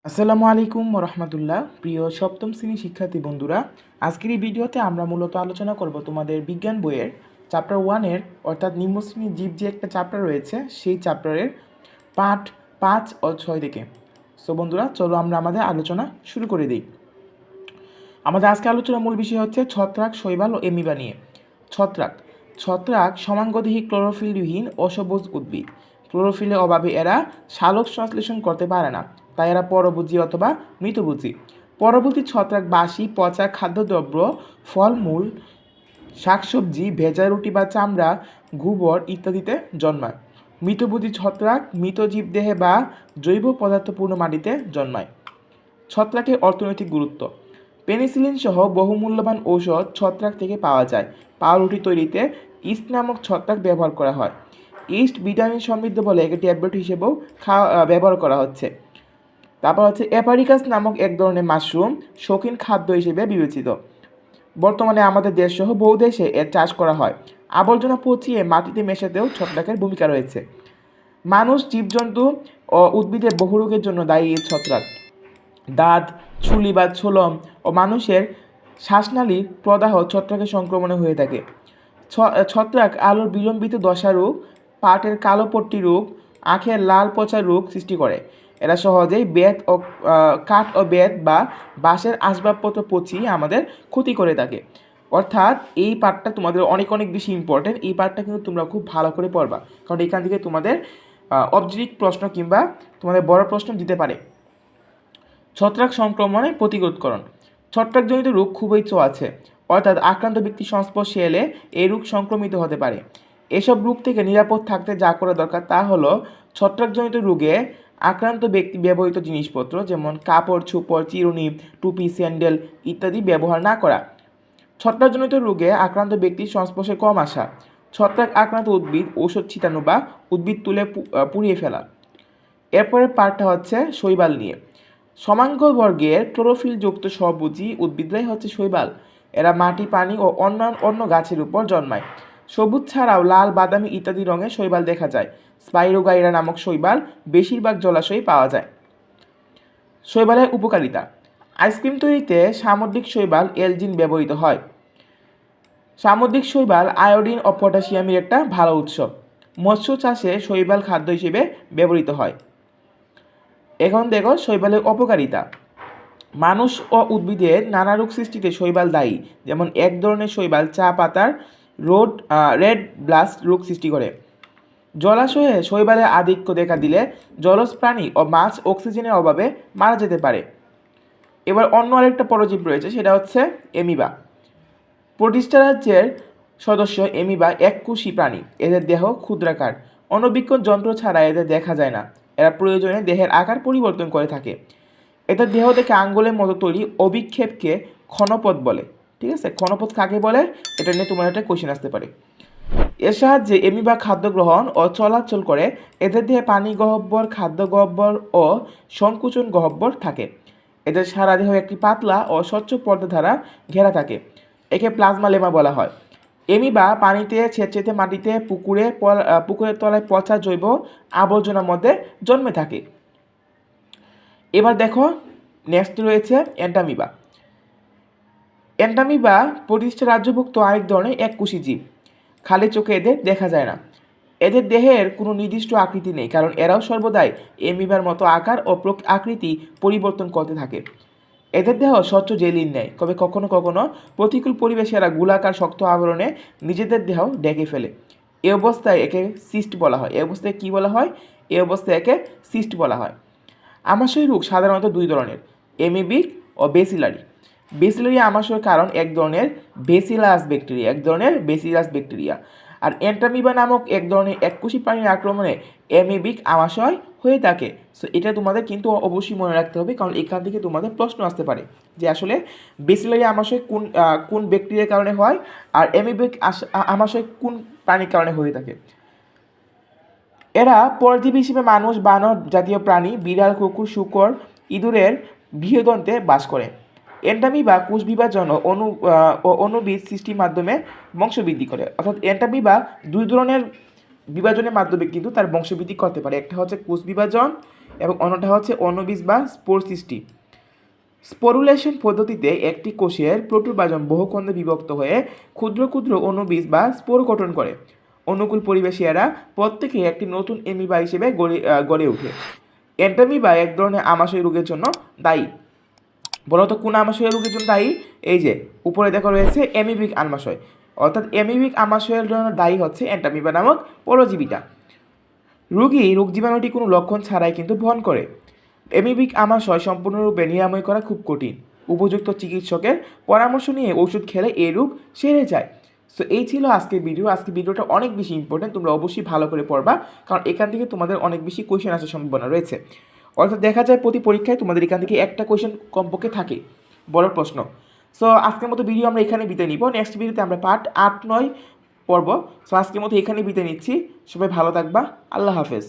আসসালামু আলাইকুম রহমতুল্লাহ। প্রিয় সপ্তম শ্রেণী শিক্ষার্থী বন্ধুরা, আজকের এই ভিডিওতে আমরা মূলত আলোচনা করব তোমাদের বিজ্ঞান বইয়ের চ্যাপ্টার 1-এর অর্থাৎ নিম্ন শ্রেণীর জীব যে একটা চ্যাপ্টার রয়েছে সেই চ্যাপ্টারের পাঠ 5 ও 6 থেকে। সো বন্ধুরা, চলো আমরা আমাদের আলোচনা শুরু করে দিই। আমাদের আজকে আলোচনার মূল বিষয় হচ্ছে ছত্রাক, শৈবাল ও এমিবা নিয়ে। ছত্রাক ছত্রাক সমাঙ্গদেহী ক্লোরোফিলবিহীন অসবুজ উদ্ভিদ। ক্লোরোফিলের অভাবে এরা সালোক সংশ্লেষণ করতে পারে না, তাই এরা পরভোজী অথবা মৃতভোজী। পরবর্তী ছত্রাক বাসি, পচা খাদ্যদ্রব্য, ফলমূল, শাকসবজি, ভেজা রুটি বা চামড়া, গোবর ইত্যাদিতে জন্মায়। মৃতভোজী ছত্রাক মৃত জীবদেহে বা জৈব পদার্থপূর্ণ মাটিতে জন্মায়। ছত্রাকের অর্থনৈতিক গুরুত্ব। পেনিসিলিন সহ বহুমূল্যবান ঔষধ ছত্রাক থেকে পাওয়া যায়। পাউরুটি তৈরিতে ইস্ট নামক ছত্রাক ব্যবহার করা হয়। ইস্ট ভিটামিন সমৃদ্ধ বলে একে ট্যাবলেট হিসেবেও ব্যবহার করা হচ্ছে। তারপর হচ্ছে অ্যাপারিকাস নামক এক ধরনের মাশরুম শৌখিন খাদ্য হিসেবে বিবেচিত। বর্তমানে আমাদের দেশ সহ বহু দেশে এর চাষ করা হয়। আবর্জনা পচিয়ে মাটিতে মেশাতেও ছত্রাকের ভূমিকা রয়েছে। মানুষ, জীবজন্তু ও উদ্ভিদের বহু রোগের জন্য দায়ী এই ছত্রাক। দাঁত, ছুলি বা ছোলম ও মানুষের শ্বাসনালীর প্রদাহ ছত্রাকের সংক্রমণে হয়ে থাকে। ছত্রাক আলোর বিলম্বিত দশা রোগ, পাটের কালো পট্টি রোগ, আখের লাল পচা রোগ সৃষ্টি করে। এরা সহজেই কাঠ ও বেত বা বাঁশের আসবাবপত্র পচিয়ে আমাদের ক্ষতি করে থাকে। অর্থাৎ এই পার্টটা তোমাদের অনেক অনেক বেশি ইম্পর্টেন্ট। এই পার্টটা কিন্তু তোমরা খুব ভালো করে পড়বা, কারণ এখান থেকে তোমাদের অবজেক্টিভ প্রশ্ন কিংবা তোমাদের বড় প্রশ্ন দিতে পারে। ছত্রাক সংক্রমণে প্রতিরোধকরণ। ছত্রাকজনিত রোগ খুবই আছে, অর্থাৎ আক্রান্ত ব্যক্তির সংস্পর্শে এলে এই রোগ সংক্রমিত হতে পারে। এসব রোগ থেকে নিরাপদ থাকতে যা করা দরকার তা হলো ছত্রাকজনিত রোগে আক্রান্ত ব্যক্তি ব্যবহৃত জিনিসপত্র যেমন কাপড়, চোপড়, চিরুনি, টুপি, স্যান্ডেল ইত্যাদি ব্যবহার না করা। ছত্রাকজনিত রোগে আক্রান্ত ব্যক্তির সংস্পর্শে কম আসা। ছত্রাক আক্রান্ত উদ্ভিদ ঔষধ ছিটানো বা উদ্ভিদ তুলে পুড়িয়ে ফেলা। এরপরের পার্টটা হচ্ছে শৈবাল নিয়ে। সমাঙ্গ বর্গের ক্লোরোফিলযুক্ত স্বভোজী উদ্ভিদরাই হচ্ছে শৈবাল। এরা মাটি, পানি ও অন্য গাছের উপর জন্মায়। সবুজ ছাড়াও লাল, বাদামি ইত্যাদি রঙের শৈবাল দেখা যায়। স্পাইরোগাইরা নামক শৈবাল বেশিরভাগ জলাশয়ে পাওয়া যায়। শৈবালের উপকারিতা। আইসক্রিম তৈরিতে সামুদ্রিক শৈবাল এলজিন ব্যবহৃত হয়। সামুদ্রিক শৈবাল আয়োডিন ও পটাশিয়ামের একটা ভালো উৎস। মৎস্য চাষে শৈবাল খাদ্য হিসেবে ব্যবহৃত হয়। এখন দেখো শৈবালের অপকারিতা। মানুষ ও উদ্ভিদের নানা রোগ সৃষ্টিতে শৈবাল দায়ী। যেমন এক ধরনের শৈবাল চা পাতার রেড ব্লাস্ট রোগ সৃষ্টি করে। জলাশয়ে শৈবালের আধিক্য দেখা দিলে জলজ প্রাণী ও মাছ অক্সিজেনের অভাবে মারা যেতে পারে। এবার অন্য আরেকটা পরজীব রয়েছে, সেটা হচ্ছে এমিবা। প্রোটিস্টা রাজ্যের সদস্য এমিবা এককোষী প্রাণী। এদের দেহ ক্ষুদ্রাকার। অণুবীক্ষণ যন্ত্র ছাড়া এদের দেখা যায় না। এরা প্রয়োজনে দেহের আকার পরিবর্তন করে থাকে। এদের দেহ থেকে আঙ্গুলের মতো তৈরি অভিক্ষেপকে ক্ষণপথ বলে। ঠিক আছে, ক্ষণপথ কাকে বলে এটা নিয়ে তোমার একটা কোশ্চেন আসতে পারে। এর সাহায্যে এমিবা খাদ্য গ্রহণ ও চলাচল করে। এদের দেহে পানি গহ্বর, খাদ্য গহ্বর ও সংকুচন গহ্বর থাকে। এদের সারা দেহ একটি পাতলা ও স্বচ্ছ পর্দা দ্বারা ঘেরা থাকে। একে প্লাজমা লেমা বলা হয়। এমিবা পানিতে, ছেঁচেতে, মাটিতে, পুকুরের তলায় পচা জৈব আবর্জনার মধ্যে জন্মে থাকে। এবার দেখো নেক্সট রয়েছে অ্যান্টামিবা। অ্যান্টামিবা প্রতিষ্ঠা রাজ্যভুক্ত আরেক ধরনের এককোষী জীব। খালি চোখে এদের দেখা যায় না। এদের দেহের কোনো নির্দিষ্ট আকৃতি নেই, কারণ এরাও সর্বদাই এমিবার মতো আকার ও আকৃতি পরিবর্তন করতে থাকে। এদের দেহ স্বচ্ছ জেলির নেয়, তবে কখনো কখনো প্রতিকূল পরিবেশে এরা গোলাকার শক্ত আবরণে নিজেদের দেহ ঢেকে ফেলে। এ অবস্থায় একে সিস্ট বলা হয়। এ অবস্থায় একে সিস্ট বলা হয়। আমাশয় রোগ সাধারণত দুই ধরনের, এমিবিক ও বেসিলারি। বেসিলারি আমাশয়ের কারণ এক ধরনের বেসিলাস ব্যাকটেরিয়া। আর অ্যান্টামিবা নামক এক ধরনের এককোষী প্রাণীর আক্রমণে এমিবিক আমাশয় হয়ে থাকে। সো এটা তোমাদের কিন্তু অবশ্যই মনে রাখতে হবে, কারণ এখান থেকে তোমাদের প্রশ্ন আসতে পারে যে আসলে বেসিলারি আমাশয় কোন ব্যাকটেরিয়ার কারণে হয় আর এমিবিক আমাশয় কোন প্রাণীর কারণে হয়ে থাকে। এরা পরজীবী হিসেবে মানুষ, বানর জাতীয় প্রাণী, বিড়াল, কুকুর, শূকর, ইঁদুরের গৃহযন্ত্রে বাস করে। অ্যান্টামিবা কোষ বিভাজন ও অণুবীজ সৃষ্টির মাধ্যমে বংশবৃদ্ধি করে। অর্থাৎ অ্যান্টামিবা দুই ধরনের বিভাজনের মাধ্যমে কিন্তু তার বংশবৃদ্ধি করতে পারে। একটা হচ্ছে কোষ বিভাজন এবং অন্যটা হচ্ছে অণুবীজ বা স্পোর সৃষ্টি। স্পোরুলেশন পদ্ধতিতে একটি কোষের প্রোটোপ্লাজম বহুখণ্ডে বিভক্ত হয়ে ক্ষুদ্র ক্ষুদ্র অণুবীজ বা স্পোর গঠন করে। অনুকূল পরিবেশে এরা প্রত্যেকে একটি নতুন অ্যামিবা হিসেবে গড়ে ওঠে। অ্যান্টামিবা এক ধরনের আমাশয় রোগের জন্য দায়ী। বলতো কোন আমাশয় রোগের জন্য দায়ী? এই যে উপরে দেখা রয়েছে অ্যামিবিক আমাশয়, অর্থাৎ অ্যামিবিক আমাশয়ের জন্য দায়ী হচ্ছে অ্যান্টামিবা নামক পরজীবীটা। রোগী রোগ জীবাণুটি কোনো লক্ষণ ছাড়াই কিন্তু বহন করে। অ্যামিবিক আমাশয় সম্পূর্ণরূপে নিরাময় করা খুব কঠিন। উপযুক্ত চিকিৎসকের পরামর্শ নিয়ে ওষুধ খেলে এই রোগ সেরে যায়। সো এই ছিল আজকের ভিডিও। আজকের ভিডিওটা অনেক বেশি ইম্পর্টেন্ট, তোমরা অবশ্যই ভালো করে পড়বা, কারণ এখান থেকে তোমাদের অনেক বেশি কোয়েশ্চেন আসার সম্ভাবনা রয়েছে। অর্থাৎ দেখা যায় প্রতি পরীক্ষায় তোমাদের এখান থেকে একটা কোয়েশ্চেন কমপক্ষে থাকে, বড় প্রশ্ন। সো আজকের মতো ভিডিও আমরা এখানে বিদায় নিব। নেক্সট ভিডিওতে আমরা পার্ট 8, 9 পড়ব। সো আজকের মতো এখানে বিদায় নিচ্ছি। সবাই ভালো থাকবা। আল্লাহ হাফেজ।